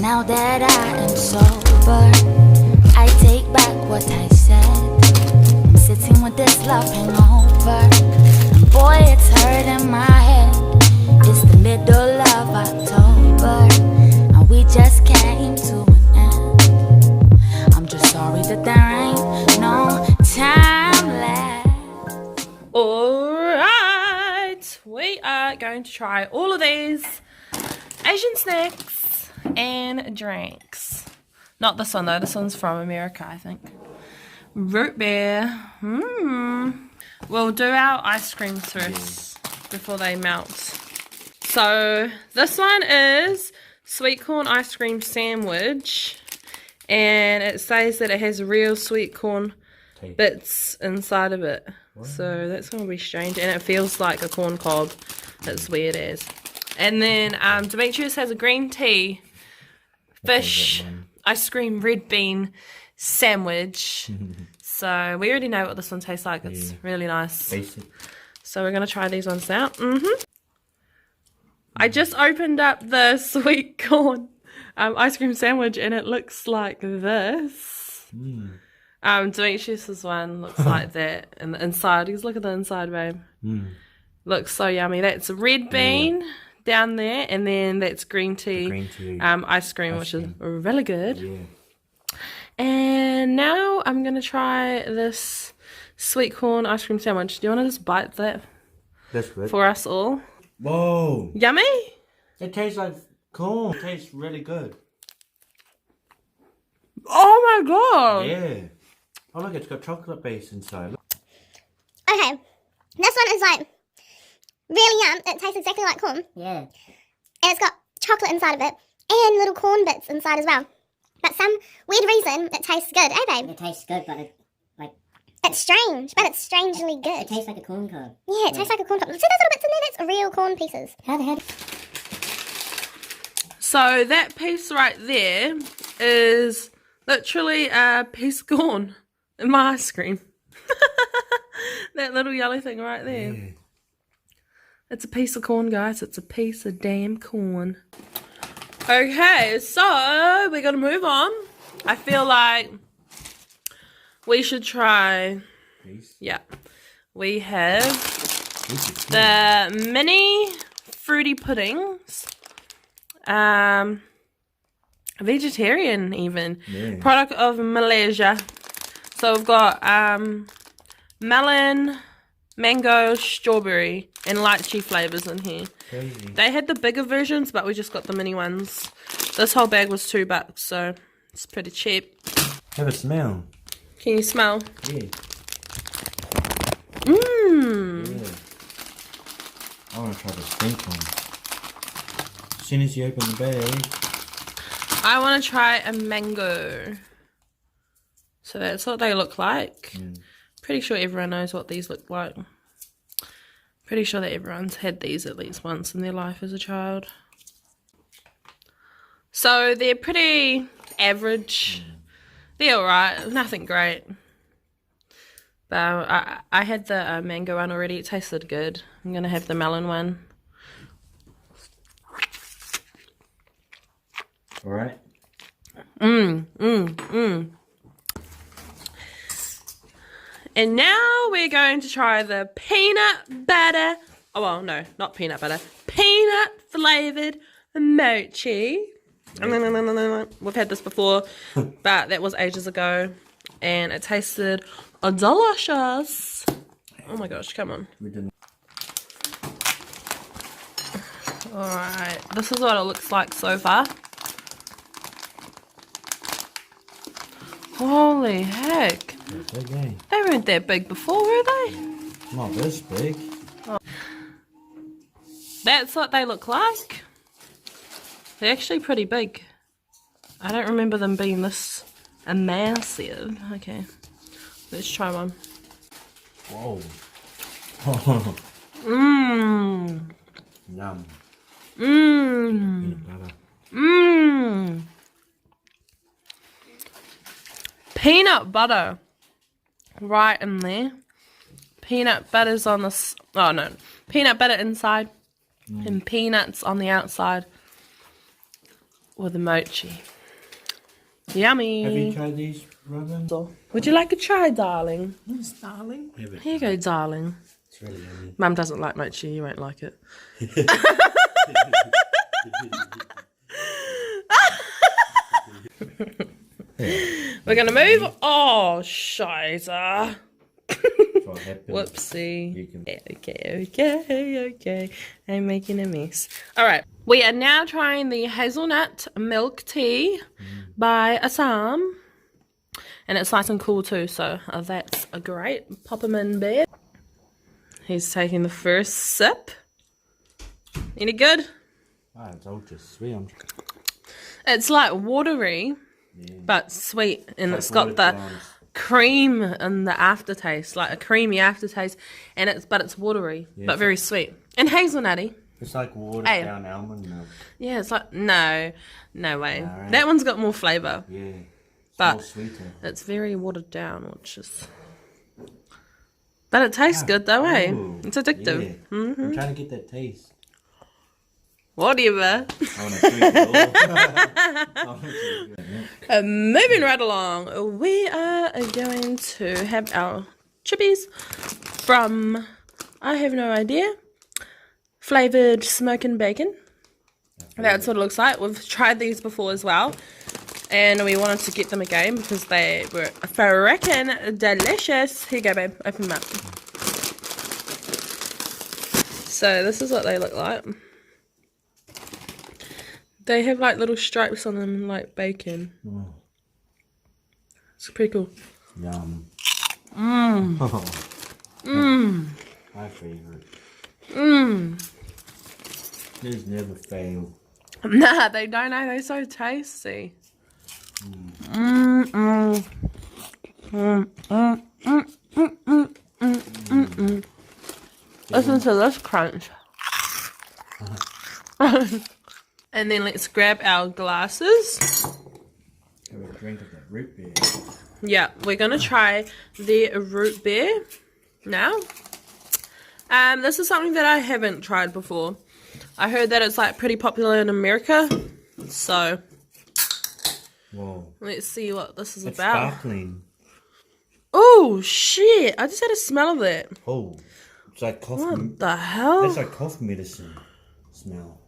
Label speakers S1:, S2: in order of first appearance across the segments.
S1: Now that I am sober, I take back what I said. I'm sitting with this love hangover, and boy, it's hurting my head. It's the middle of October, and we just came to an end. I'm just sorry that there ain't no time left.
S2: Alright, we are going to try all of these Asian snacks and drinks. Not this one though, this one's from America, I think. Root beer. We'll do our ice cream first before they melt. So this one is sweet corn ice cream sandwich, and it says that it has real sweet corn bits inside of it. What? So that's going to be strange, and it feels like a corn cob. That's weird as. And then Demetrius has a green tea fish ice cream red bean sandwich. So we already know what this one tastes like. It's really nice. Basic. So we're going to try these ones out. I just opened up the sweet corn ice cream sandwich, and it looks like this. Demetrius's one looks like that. And the inside, look at the inside, babe. Looks so yummy. That's red bean down there, and then that's green tea, ice cream, which is really good. And now I'm going to try this sweet corn ice cream sandwich. Do you want to just bite that for us all?
S3: Whoa.
S2: Yummy?
S3: It tastes like corn. It tastes really good.
S2: Oh my god.
S3: Yeah. Oh look, it's got chocolate base inside.
S4: Okay, this one is like really yum. It tastes exactly like corn.
S5: Yeah.
S4: And it's got chocolate inside of it and little corn bits inside as well. But some weird reason it tastes good, eh babe?
S5: It tastes good, but
S4: it's strange, but it's strangely good.
S5: It tastes like a corn cob.
S4: Yeah, it tastes like a corn cob. See those little bits in there? That's real corn pieces.
S2: So that piece right there is literally a piece of corn in my ice cream. That little yellow thing right there. Yeah. It's a piece of corn, guys. It's a piece of damn corn. Okay, so we're going to move on. I feel like we should try... Yeah. We have the mini fruity puddings. Vegetarian even. Yeah. Product of Malaysia. So we've got melon, mango, strawberry, and lychee flavours in here. Crazy. They had the bigger versions, but we just got the mini ones. This whole bag was $2, so it's pretty cheap.
S3: Have a smell.
S2: Can you smell?
S3: Yeah.
S2: Mmm.
S3: Yeah. I want to try the pink one. As soon as you open the bag.
S2: I want to try a mango. So that's what they look like. Pretty sure everyone knows what these look like. Pretty sure that everyone's had these at least once in their life as a child. So they're pretty average. They're alright, nothing great. But I had the mango one already. It tasted good. I'm going to have the melon one.
S3: Alright.
S2: And now we're going to try the peanut butter. Oh, well, no, not peanut butter. Peanut flavoured mochi. We've had this before, but that was ages ago. And it tasted delicious. Oh my gosh, come on.
S3: We didn't.
S2: Alright, this is what it looks like so far. Holy heck.
S3: Big, eh?
S2: They weren't that big before, were they?
S3: Not this big.
S2: Oh. That's what they look like. They're actually pretty big. I don't remember them being this massive. Okay, let's try one.
S3: Whoa. Yum. Peanut butter.
S2: Peanut butter. Right in there. Peanut butter's on the... Oh, no. Peanut butter inside and peanuts on the outside. Or the mochi. Yummy.
S3: Have you tried these, Robin?
S2: Would you like a try, darling?
S5: Yes, darling.
S2: Here you go, darling.
S3: It's really yummy.
S2: Mum doesn't like mochi, you won't like it. We're gonna move. Oh, shiza.
S3: What happened?
S2: Whoopsie.
S3: You can...
S2: Okay. I'm making a mess. Alright. We are now trying the hazelnut milk tea by Assam. And it's nice and cool too, so that's a great. Pop him in bed. He's taking the first sip. Any good?
S3: Ah, it's all just sweet.
S2: It's like watery, but sweet. And it's got the cream in the aftertaste, like a creamy aftertaste. And it's watery, but very sweet. And hazelnutty.
S3: It's like watered down almond milk.
S2: Yeah, it's like, no way.
S3: Right.
S2: That one's got more flavour.
S3: Yeah. It's
S2: But
S3: more sweeter.
S2: it's very watered down, which is... But it tastes good though, eh?
S3: Ooh,
S2: It's addictive.
S3: Yeah. I'm trying to get that taste.
S2: Whatever.
S3: I want to drink it all.
S2: Moving right along, we are going to have our chippies from, I have no idea, flavoured smoking bacon. That's what it looks like. We've tried these before as well. And we wanted to get them again because they were frickin' delicious. Here you go, babe. Open them up. So this is what they look like. They have like little stripes on them like bacon.
S3: Oh.
S2: It's pretty cool.
S3: Yum.
S2: Mmm. Mmm.
S3: My favourite.
S2: Mmm.
S3: These never fail.
S2: Nah, they don't know. They're so tasty. Mmm. Mmm. Mmm. Mmm. Mmm. Mmm. Mmm. Mmm. Listen to this crunch. And then let's grab our glasses.
S3: Have a drink of that root beer.
S2: Yeah, we're gonna try the root beer now. This is something that I haven't tried before. I heard that it's like pretty popular in America, so
S3: Whoa.
S2: let's see what this is
S3: It's
S2: about.
S3: sparkling.
S2: Oh shit! I just had a smell of that.
S3: Oh. It's like cough.
S2: What the hell?
S3: That's like cough medicine smell.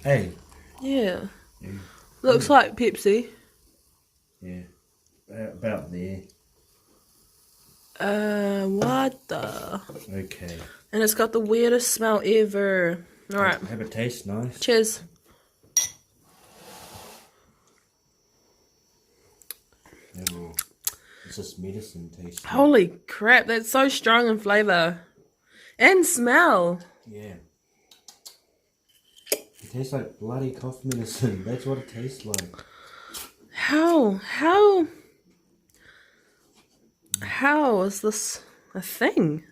S3: Hey.
S2: Yeah. Looks like Pepsi.
S3: Yeah. About there.
S2: What the?
S3: Okay.
S2: And it's got the weirdest smell ever. Alright.
S3: Have a taste, nice.
S2: Cheers.
S3: Oh, it's just medicine taste.
S2: Holy crap, that's so strong in flavour. And smell.
S3: Yeah. It tastes like bloody cough medicine. That's what it tastes like.
S2: How is this a thing?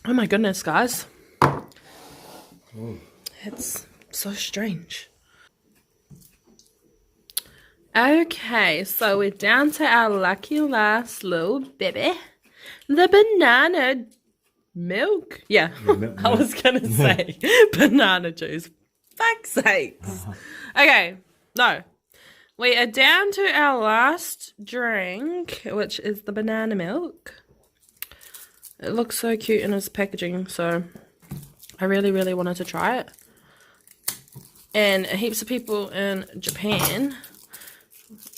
S2: Oh my goodness, guys.
S3: Oh.
S2: It's so strange. Okay, so we're down to our lucky last little baby. The banana milk. Yeah, I was going to say banana juice. Fuck's sakes. Okay, no. We are down to our last drink, which is the banana milk. It looks so cute in its packaging, so I really, really wanted to try it. And heaps of people in Japan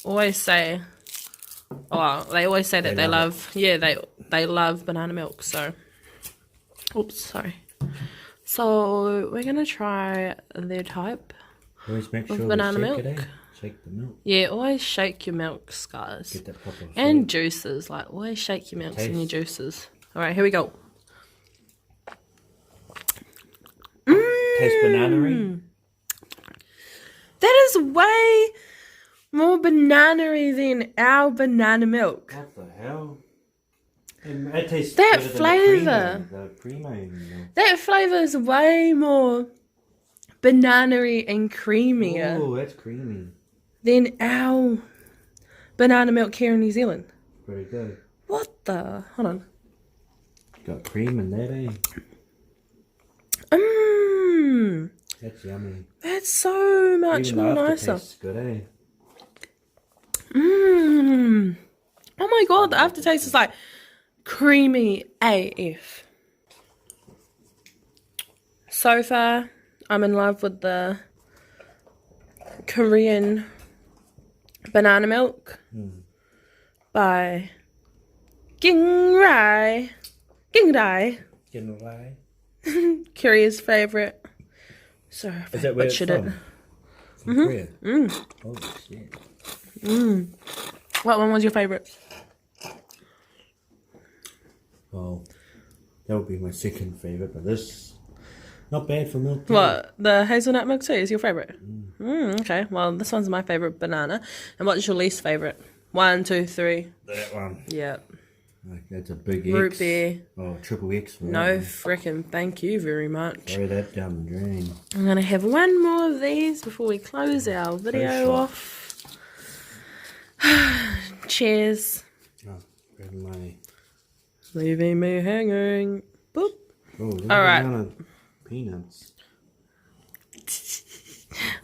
S2: always say, well, they always say that they love, they love banana milk, so, oops, sorry. So, we're going to try their type
S3: Always make
S2: of
S3: sure
S2: banana
S3: to
S2: milk.
S3: shake it, eh? Shake the milk.
S2: Yeah, always shake your milks, guys.
S3: Get that proper
S2: And
S3: feel.
S2: juices, like, always shake your milks and your
S3: Taste.
S2: juices. Alright, here we go.
S3: Taste banana-y.
S2: That is way more banana-y than our banana milk.
S3: What the hell? It tastes
S2: That
S3: better than
S2: flavour.
S3: The primo milk.
S2: That flavour is way more banana-y and creamier
S3: Oh, that's creamy.
S2: than our banana milk here in New Zealand.
S3: Pretty good.
S2: What the? Hold on.
S3: Got cream in that, eh? That's yummy.
S2: That's so much
S3: Even
S2: more
S3: the
S2: nicer.
S3: aftertaste's good, eh?
S2: Mmm. Oh my god, the aftertaste is like creamy AF. So far, I'm in love with the Korean banana milk by Ginrai. Korea's favourite. So
S3: Is that where it's
S2: butchered
S3: from?
S2: it.
S3: From Korea? Oh, shit.
S2: What one was your favourite?
S3: Well, that would be my second favourite, but this, not bad for milk tea.
S2: What? The hazelnut milk tea is your favourite? Okay, well, this one's my favourite banana. And what's your least favourite? 1, 2, 3.
S3: That one.
S2: Yeah.
S3: Like, that's a big X.
S2: Root beer.
S3: Oh, triple X for
S2: No
S3: that
S2: frickin' thank you very much.
S3: one. Throw that down the drain.
S2: I'm going to have one more of these before we close our video
S3: shot.
S2: off. Cheers.
S3: Oh, grab my...
S2: Leaving me hanging. Boop.
S3: Oh, look
S2: All right.
S3: at the amount of peanuts.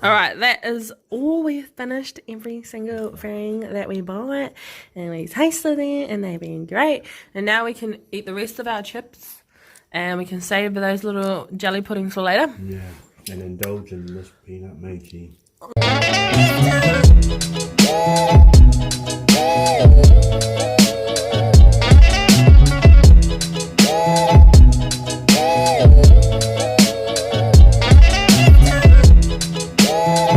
S2: Alright, that is all. We've finished every single thing that we bought. And we tasted it and they've been great. And now we can eat the rest of our chips. And we can save those little jelly puddings for later.
S3: Yeah, and indulge in this peanut mochi.